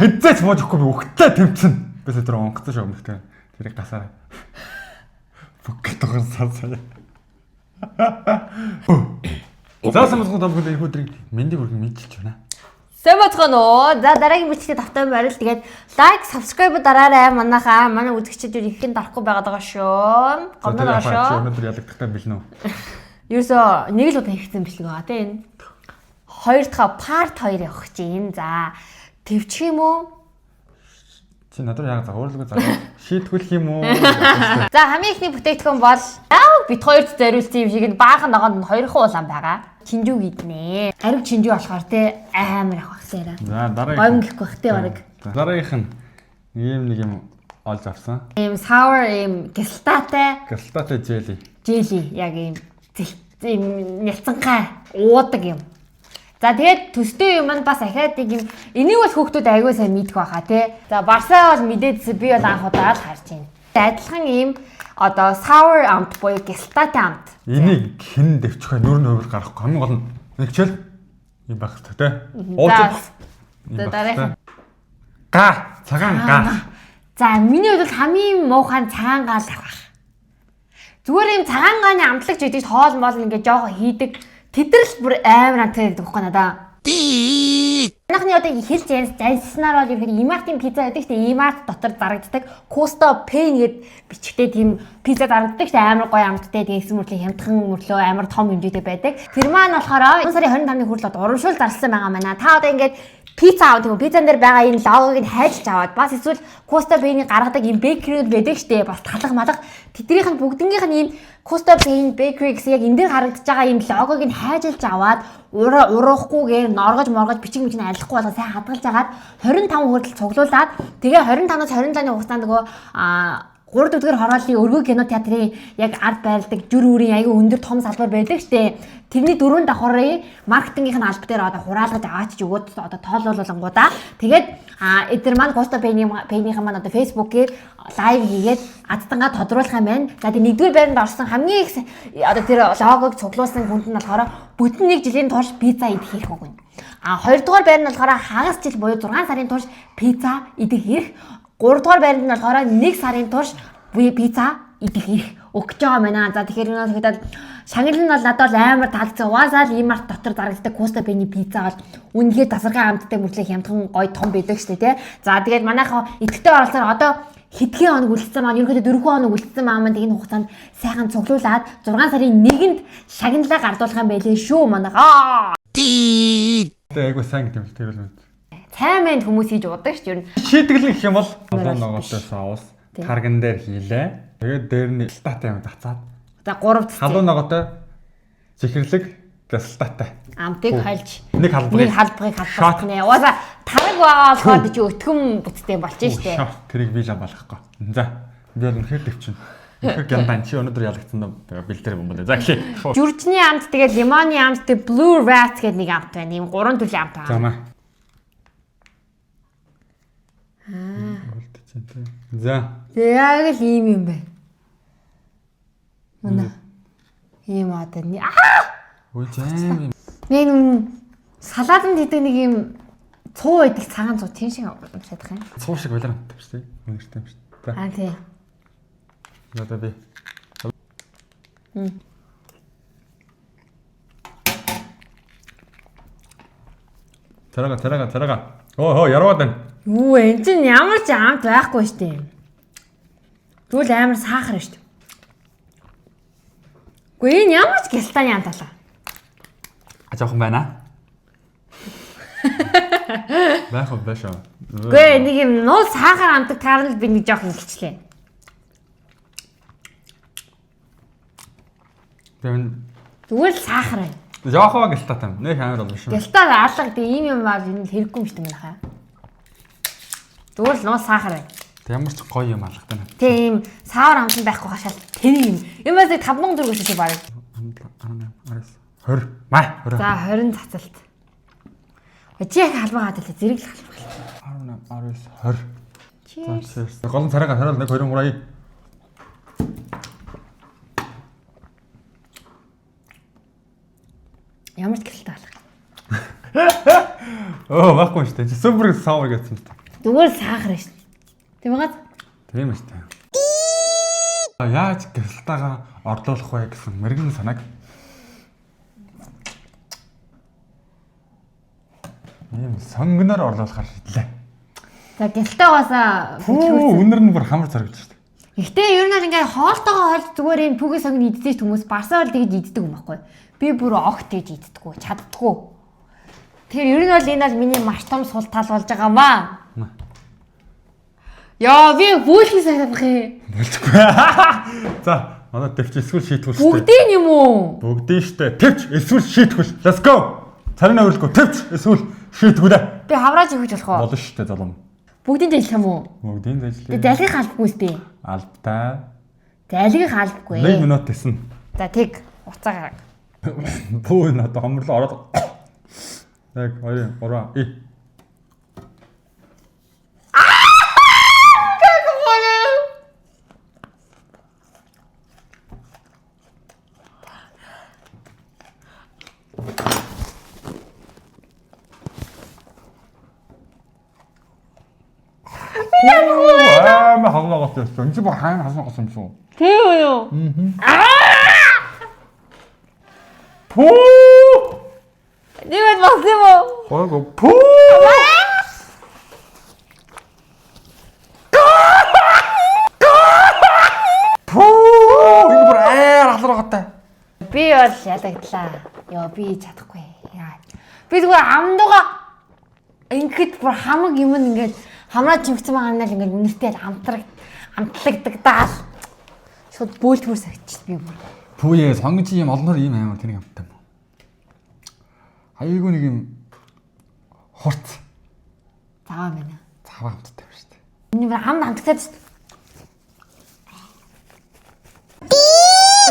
Хэзээ ч буухгүй би өгтөө тэмцэн. Бис өдөр онгоцсон шүү өмнөхтэй. Тэрийг гасаарай. Бүкэт тогсон сая. Заасан мосгоо тавгүй энэ өдрийг мэндийг хүргэн мэдчихэж байна. Сайн бацгаана уу. За дараагийн бичлэгээ тавтай байрал. Тэгээд лайк, subscribe дараарай. Манай үзэгчдүүд ихэн дарахгүй байгаад байгаа шүү. Гомдоод байгаа шүү. Өнөөдөр ялагдахтай бэлнэ үү? Ерөөсөө нэг л удаа хийсэн бичлэг байгаа тийм. Хоёр дахь part 2 явах чинь. За твчих юм уу? Чи надад яг загварлага заа. Шийтгүүлэх юм уу? За хамгийн ихний бүтээгдэхүүн бол бит хоёрт зориулсан юм шиг нь баахан ногоонд 2 улаан байгаа. Чинжүү гиднэ. Ариу чинжүү болохоор те амар авах сараа. За дараагийн. Гомн гэхгүй бах те бараг. Дараагийнх нь нэг юм олж авсан. Ийм sour ийм гялтаатай. Галтаатай jelly. Jelly яг ийм нялцанхай уудаг юм. За тэгээд төстэй юм маань бас ахаад нэг юм энийг бол хүүхдүүд аягүй сайн мэдэх байхаа тий. За барсаа бол мэдээдсэн би бол анх удаа л харж байна. Адилхан ийм одоо sour амт буюу гялтаатай амт. Энийг хэн дэвчихээ нүр нөвөр гарахгүй хамгийн гол нь нэгчэл юм байх хэрэгтэй тий. Ууж. За дараагийн цагаан га. За миний хувьд бол хамгийн муухай цагаан гаал авах. Зүгээр юм цагаан гааны амтлагч гэдэг хоол моол ингээд жоохон хийдэг. Тэдрэл бүр амар амттай гэдэг байхгүй надаа. Анхны одоо хэлж занснаар бол ерөөхдөө Имартын пицца гэдэг чинь Имарт дотор зарагддаг Costa Pen гэд бичгтэй тийм пицца зарагддаг чинь амар гоё амттай тэгсэн мөртлөө хямдхан мөрлөө амар том хэмжээтэй байдаг. Тэр маань болохоор сарын 25-ны хүртэл урамшуул зарласан байгаа маа. Та одоо ингээд пицца аваад тийм пиццан дээр байгаа энэ логог нь хайж аваад бас эсвэл Costa Pen-ийг гаргадаг юм бэкерүүд байдаг штэ бас талах малах тэднийх нь бүгднгийнх нь ийм Costa Pen Bakery гэсэн яг энэ дээр харагдаж байгаа ийм логог нь хайжилж аваад уруухгүйгээр норгож моргож бичиг мичнэ арилахгүй болоо сайн хадгалж агаад 25 хүртэл цуглуулад тэгээ 25-аас 27-ны хугацаанд нөгөө 3 4-р хорооллын өргөө кино театрын яг ард байрладаг жүр үрийн аягүй өндөр том салбар байдаг штэ. Тэрний дөрөв давхрын маркетингийнх нь алба дээр одоо хураалгаж аваач өгөөд одоо тоолуулангуудаа. Тэгээд эдгээр маань Costa Pen-ийн маань одоо Facebook-ээр лайв хийгээд адтангаа тодруулах юм байна. За тийм нэгдүгээр байранд орсон хамгийн их одоо тэр логог цуглуулсан хүнд нь болохоор бүтэн 1 жилийн турш пицца идэх хэрэг өгнө. Хоёрдугаар байр нь болохоор хагас жил буюу 6 сарын турш пицца идэх хэрэг. 3 дугаар байранд нь болохоор 1 сарын турш пицца идэх хэрэг өгч байгаа мэнаа. За тэгэхээр энэ шагнал нь бол надад бол амар таалцсан. Угаасаа л Имарт дотор зарагддаг Costa Pen-ийн пицца бол үнэхээр тасархай амттай мөртлөө хямдхан гоё том байдаг шүү дээ тий. За тэгээд манайхаа идэвхтэй оролцоор одоо хэдхэн хоног үлдсэн маань ерөнхийдөө 4 хоног үлдсэн маань тэгээд хугацаанд сайхан цуглуулад 6 сарын 1-нд шагналаа гардуулах юм байлээ шүү манайхаа. Айгуу сайн гэдэг юм л тэрэл мэд. Цай мэнд хүмүүс хийж удаг шүү дээ. Шийтгэл гэх юм бол олон ногоотой соус тарган дээр хийлээ. Тэгээд дээр нь гялтаатай юм тацаад. За 3 цэцэг. Халуун ногоотой чихэрлэг гялтаатай. Амтыг хальж нэг халбарыг халбах нэ. Угаасаа тараг байгаа болохоор чи өтгөн бүтцтэй болчих штэ. Тэрийг би л амбалахгүй. За би бол үнэхээр дэвчин. Үнэхээр гяндан чи өнөөдөр ялагдсан бэлтэр юм байна. За эхлэе. Жүрчний амт тэгээд лимоны амт тэгээд blue rat гэдэг нэг амт байна. Ийм 3 төрлийн амт байна. За маа. За. Яг л ийм юм байна. Манай ийм одоо Ой жаам. Нэг салаатанд хийдэг нэг юм цуу байдаг цагаан цуу тийм шиг уншаад байгаа юм. Цуу шиг байлаа тавьчих тий. Үнэртэй юм шүү. Аа тий. Надад би. Тарага. Оо ярууд байна. Юу энэ чинь ямар ч амт байхгүй шүү дээ. Тэгвэл амар сахар шүү дээ. Гэхдээ энэ ямар ч гялтааны амт алаа. Жоохон байна. Бахаа башаа. Гэхдээ нэг юм нуул сахар амтдаг таарнал би нэг жоохон ихчлээ. Тэгвэл сахар байна. Жоохон гялтаатай юм. Нэг амар бол биш юм. Гялтаа алга гэдэг ийм юм аа энэ хэрэггүй юм шүү дээ манайхаа. Зүгээр л нуул сахар байна. Ямар ч гоё юм алгатай нэ. Тийм савар амтан байхгүй хашаал тэр юм. Юмээс 5 төгрөгөөс чи барыг. 20. Маа 20. За 20 цацалт. Чи яг халбаагаад л зэрэг л халбаа. 18, 19, 20. За гол царайгаа хараал 1 2 3. Ямар ч гялтаа алга. Оо байхгүй шүү дээ. Супер савар гэсэн юм. Зүгээр сахар шүү. Тийм байгаа. Тийм ээ шүү. Яаж гэрэлтаага орлуулах вэ гэсэн мэрэгэн санааг ийм сонгоноор орлуулахар шийдлээ. За гялтаагаасаа Үнэр нь бүр хамар зоригдож шүү. Гэхдээ ер нь ингээд хоолтойгоо хоол зүгээр энэ пүгээ сонгоны иддэг хүмүүс барсаар тэгж иддэг юм байхгүй. Би бүр огт тэгж иддэггүй, чаддаггүй. Тэгэхээр ер нь бол энэ бол миний маш том сул тал болж байгаа маа. Яа, би бүлхий сайдах юм. Болчихгүй. За, манай төвч эсвэл шийтгүүл шүү. Бүгдийн юм уу? Бүгдийн штэ. Төвч эсвэл шийтгүүл. Let's go. Царин авирлгүй. Төвч эсвэл шийтгүүлээ. Би хаврааж өгч болох уу? Болно штэ залуу. Бүгдийн зайлах юм уу? Бүгдийн Би зайлшгүй. залгих албагүй сте. Албатай. Залгих албагүй. 1 минут гэсэн. За тэг уцаа гараг. Бүү надад хомрлоо ороод. Яг 2 3 и. 마 하고 갔어. 이제 뭐 하얀 하서 갔어 좀. Тэё юу? 푸! Нэвэд бас юм уу? 어이구 푸! 푸! 이거 뭐라 하러 갔다. Би бол ялагдлаа. Йоо би чадахгүй. Яа. Би зүгээр амдууга ингээд бүр хамаг юм ингээд хамраа чимгцэн байгаа юм ингээд үнэртэй амтлагдагдаад шууд бөөлтгөр сагчиж би бүр. 부에 성지 олон ийм амар тэнийг амттай юм. Айгуу нэг юм хорт. Заваа мэнэ. Цаваа амттай юм шүү дээ. Миний бүр хамд амтагдаад шүү дээ.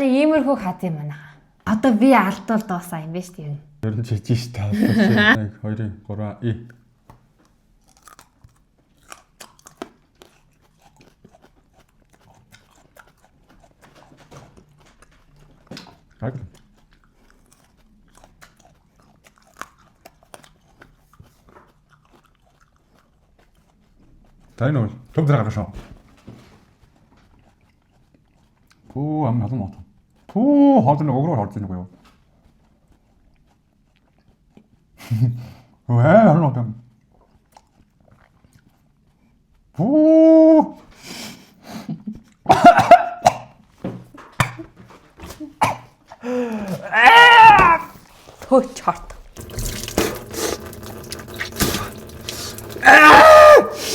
Иймэрхүү хат юм байна. Одоо би алдвал дуусаа юм биш үү? Ер нь чижиж таа. 1 2 3 и. 아. 다이노 좀 들어가셔. 푸 아무 하도 못. 푸 하더니 어그로 할 줄 거요. 왜 하는 거? 푸. Төө чорт.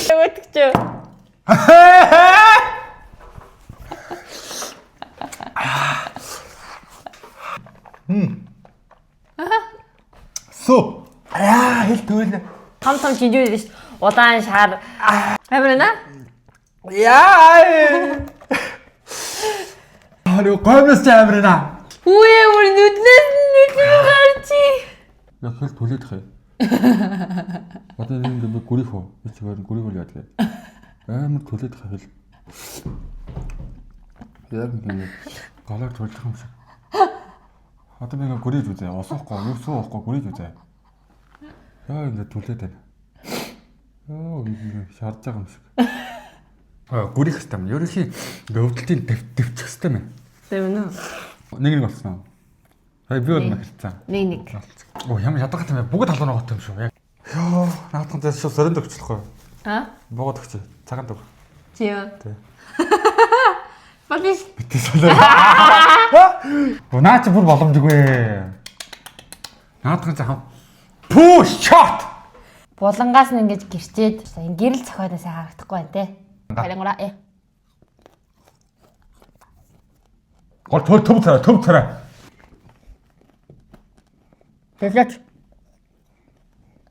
Өтгч. 소. 야, 힐 도일. Том жижиг шүү. Удаан шар. Амирна? 야. 아니, 거기서 잡으려나. Хүүе бүр нүднээс гарч. 야, 그걸 돌려도 돼. 어떤 사람들 뭐 고리호, 이렇게 고리 걸려야 돼. 뭐 돌려도 돼. 야, 근데 가락 돌려 하면서. 어떤 애가 고리 주제, 어서고, 육수 없고 고리 주제. 야, 이제 돌려야 돼. 이거 샤르자 감식. 고리 했다면 이렇게 өвдөлтийн дэвчихсэн юм. Тэвнэ. Нэг болсон. Би бол хэлсэн. Нэг. Оо ямар ядгатай юм бэ? Бүгд халуун байгаа юм шүү. Яг. Йоо, наадхан дээр шүү сөрөнд өгчлөхгүй. А? Богод өгч. Цагаан дөг. Чиё. Тэ. Балиш. Битээ солоо. Наач бүр боломжгүй. Наадхан цаа. Пүү shot. Булангаас нь ингэж гэрчээд гэрэл цохиодоо сайн харагдахгүй байна те. Харангура. Гол төв царай. Тэглэж.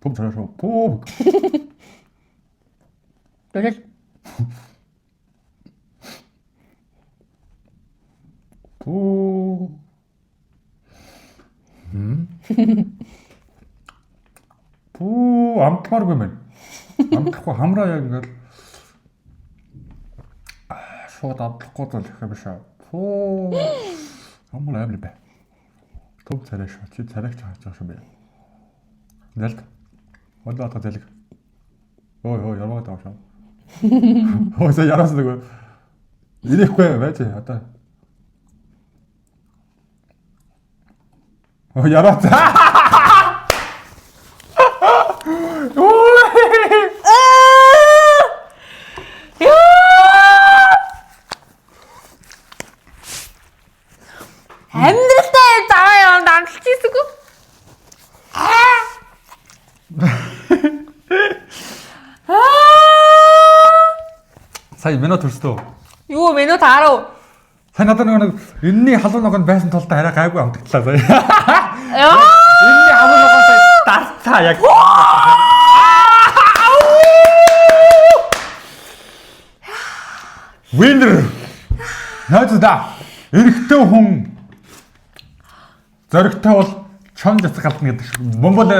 Төв царай шүү. Пүү. Тэглэж. Пүү. Пүү амтмааргүй мэн. Амтахгүй хамраа яг ингээл шууд амтлахгүй л их биш аа. Пүү. Амбал амир бай. Төв царай шүү. Чи царайч хааж байгаа шүү бэ. Залт. Одоо залг. Ой ямаа таашаа. Ой яраас нэг ирэхгүй байж одоо. Ой яраа. амьдралтай заваа яваад амталж ийсэгүй. Сая минут төрстөө. Юу минут 10. Сайн надад нэг энэний халуун ногонд байсан тул та арай гайгүй амтагдлаа сая. Яа! Энэний халуун ногоон сая дарцаа яг. Winner. Наадаа. Эрэгтэй хүн зоригтой бол чон жацгалдна гэдэг шиг Монгол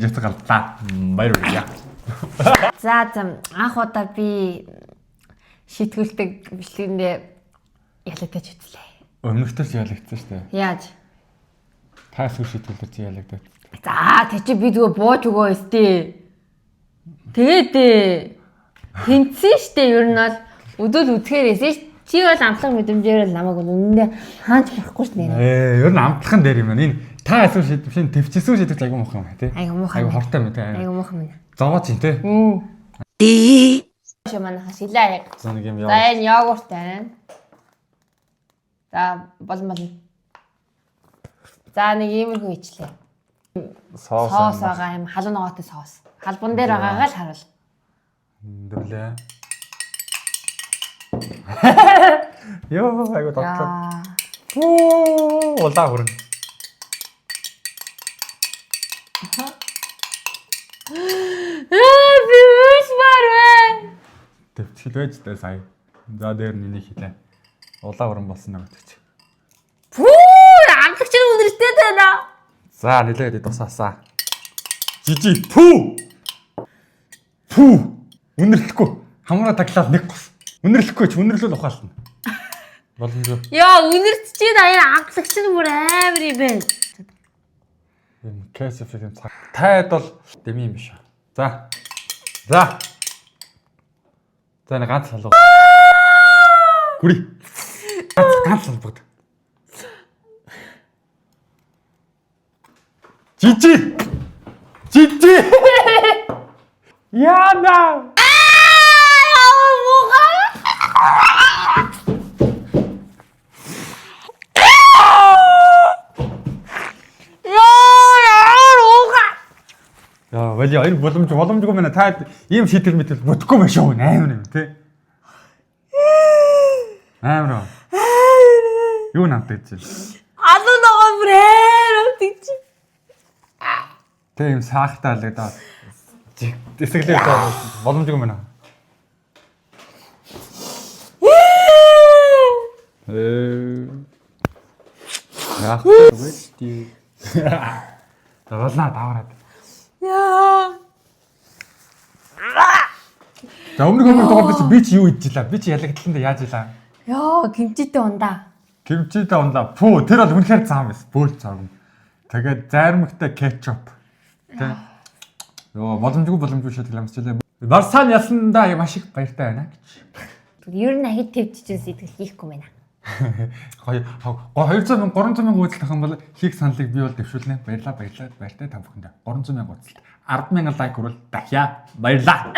жацгалдлаа. Баярлалаа. За анх удаа би шийтгүүлдэг бичлэгэндээ ялагдаж үзлээ. Өмнөхдөр ч ялагдсан шүү дээ. Яаж? Та сүр шийтгүүлэр чи ялагдаад. За тэг чи би зүгээр бууж өгөө өстэй. Тэгээд тэнцсэн штэ ер нь бол өдөл үзэхээр эсэж чи бол амтлах мэдрэмжээр л намайг үнэндээ хаанч байхгүй шүү дээ. Ер нь амтлахын дээр юм байна. Энэ та асуу шийдвэр шин төвчсөн шийдвэр айгу муухан байна тий. Айгу муухан. Айгу хортой байна тий. Айгу муухан байна. Зовоо чинь тий. Шо манайхаас илээ яг. За нэг юм За яа. энэ йогурт байна. За болно. За нэг иймэрхүү ичлээ. Соос байгаа юм халуун ногоотой соос. Халбан дээр байгаагаа л харуул. Дэвлээ. Йоо айгу тотлоо. Оо улаа хүрнэ. Би үс барвэ. Төвчл байж дээ сая. За дээр нь энийг хийлээ. Улаа хүрэн болсон нэг гэж. Амтлагч нь үнэртэй байна. За нилээд тусаасаа. Жижи пүү. Үнэрлэхгүй. Хамраа таглаад нэг гос. Үнэрлэхгүй ч үнэрлүүл ухаалтна. Боломжгүй. Яа, үнэрч чинь аяа амтлагч нь бүр амар юм бэ. Энэ кэсэфийн цаг. Тайд бол дэми юм биш. За. За нэг ганц салуу. Гүри. Ганц салбагд. Жижи. Яна. Яа, вали аяр боломжгүй мэнэ та ийм шийтгэл мэтэл бүтэхгүй маш шүү амар юм тий. Амар. Юу намтай гэж. Алуу ногоо бүрээр амтлагч. Тэ юм саахтаа л гэдэг. Тэсгэлээ боломжгүй мэнэ. Яах вэ тий. Тавлаа даваад. Яа. За өмнөх тоглолт чи би чи юу идчихлаа? Би чи ялагдлаа яаж илаа? Яа, кимчитэй ундаа. Кимчитэй унлаа. Пүү, тэр бол үнэхээр зам эс. Бөөл зам. Тэгээд зайрмагтай кетчуп. Тэ. Йоо, боломжгүй шийтгэл амсчлаа. Барсаан ялсандаа маш их баяртай байна гэж. Ер нь ахид төвчжсэн сэтгэл хийхгүй байна. Гоё 200 мянга 300 мянга үзэлт авах юм бол хийх саналыг би бол дэвшүүлнэ. Баярлалаа баяртай та бүхэндээ. 300 мянга үзэлт. 10,000 лайк хүрвэл дахиад баярлалаа.